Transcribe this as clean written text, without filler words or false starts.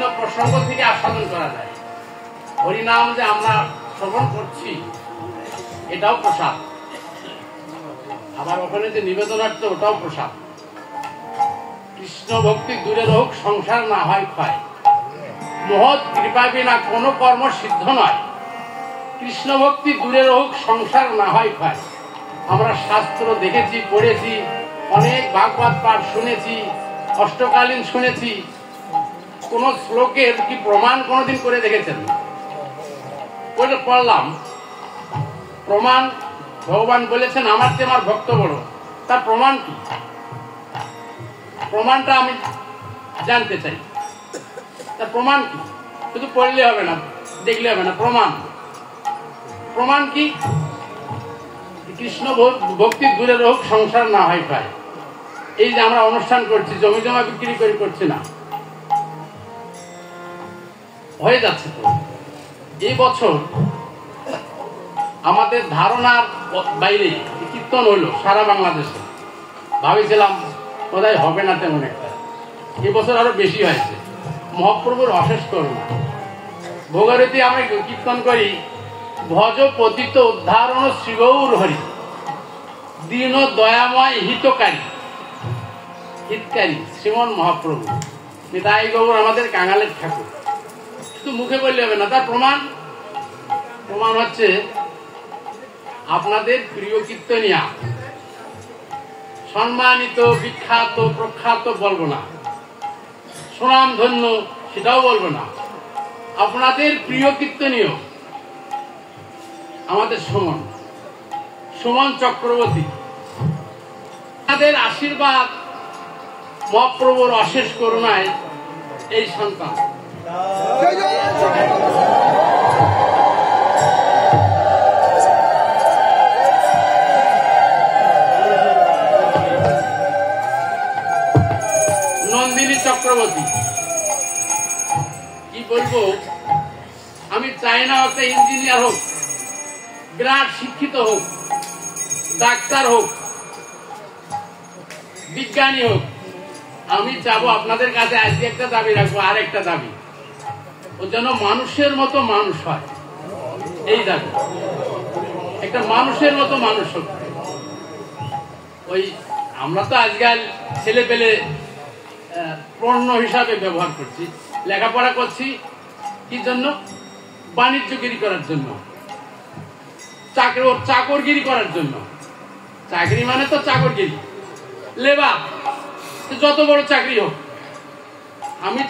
বিভিন্ন প্রসঙ্গ থেকে আস্বাদন করা যায়। হরিনাম যে আমরা শ্রবণ করছি এটাও প্রসাদ, আবার ওখানে যে নিবেদনার্থ ওটাও প্রসাদ। কৃষ্ণ ভক্তি দূরে হোক, সংসার না হয় ক্ষয়। মহৎ কৃপা বিনা কোনো কর্ম সিদ্ধ নয়। কৃষ্ণ ভক্তি দূরে হোক, সংসার না হয় ক্ষয়। আমরা শাস্ত্র দেখেছি, পড়েছি, অনেক ভাগবত পাঠ শুনেছি, অষ্টকালীন শুনেছি। কোন শ্লোকের কি প্রমাণ কোনদিন করে দেখেছেন? পড়লাম প্রমাণ, ভগবান বলেছেন আমার চেয়ে আমার ভক্ত বড়, তার প্রমাণ কি? প্রমাণটা আমি জানতে চাই। তার প্রমাণ কি? শুধু পড়লে হবে না, দেখলে হবে না, প্রমাণ। প্রমাণ কি? কৃষ্ণ ভক্তি দূরে হোক, সংসার না হয় পায়। এই যে আমরা অনুষ্ঠান করছি, জমি জমা বিক্রি করে করছি না, হয়ে যাচ্ছে তো। এই বছর আমাদের ধারণার বাইরে কীর্তন হইল সারা বাংলাদেশে। ভাবেছিলাম বোধহয় হবে না তেমন একটা, এবছর আরো বেশি হয়েছে। মহাপ্রভুর অশেষ করুণা। ভোগারতি আমরা কীর্তন করি, ভজ পতিত উদ্ধারণ শ্রীগৌর হরি, দীন দয়াময় হিতকারী, হিতকারী শ্রীমন মহাপ্রভু নিতাই গৌর আমাদের কাঙালের ঠাকুর। শুধু মুখে বললে হবে না, তার প্রমাণ। প্রমাণ হচ্ছে আপনাদের প্রিয় কীর্তনিয়া, সম্মানিত, বিখ্যাত, প্রখ্যাত বলবো না, সুনাম ধন্য সেটাও বলবো না, আপনাদের প্রিয় কীর্তনীয় আমাদের সুমন চক্রবর্তী। তাদের আশীর্বাদ, মহাপ্রভুর অশেষ করুণায় এই সন্তান। নন্দিনী চক্রবর্তী, কি বলবো, আমি চাই না একটা ইঞ্জিনিয়ার হোক, বিরাট শিক্ষিত হোক, ডাক্তার হোক, বিজ্ঞানী হোক। আমি চাবো আপনাদের কাছে আজকে একটা দাবি রাখবো, আর একটা দাবি, ও যেন মানুষের মতো মানুষ হয়। এই দাবি, একটা মানুষের মতো মানুষ হোক। ওই আমরা তো আজকাল ছেলে পেলে পণ্য হিসাবে ব্যবহার করছি, লেখাপড়া করছি কি জন্য? বাণিজ্যগিরি করার জন্য, চাকরগিরি করার জন্য। চাকরি মানে তো চাকরগিরি, লেবার, যত বড় চাকরি হোক। আমি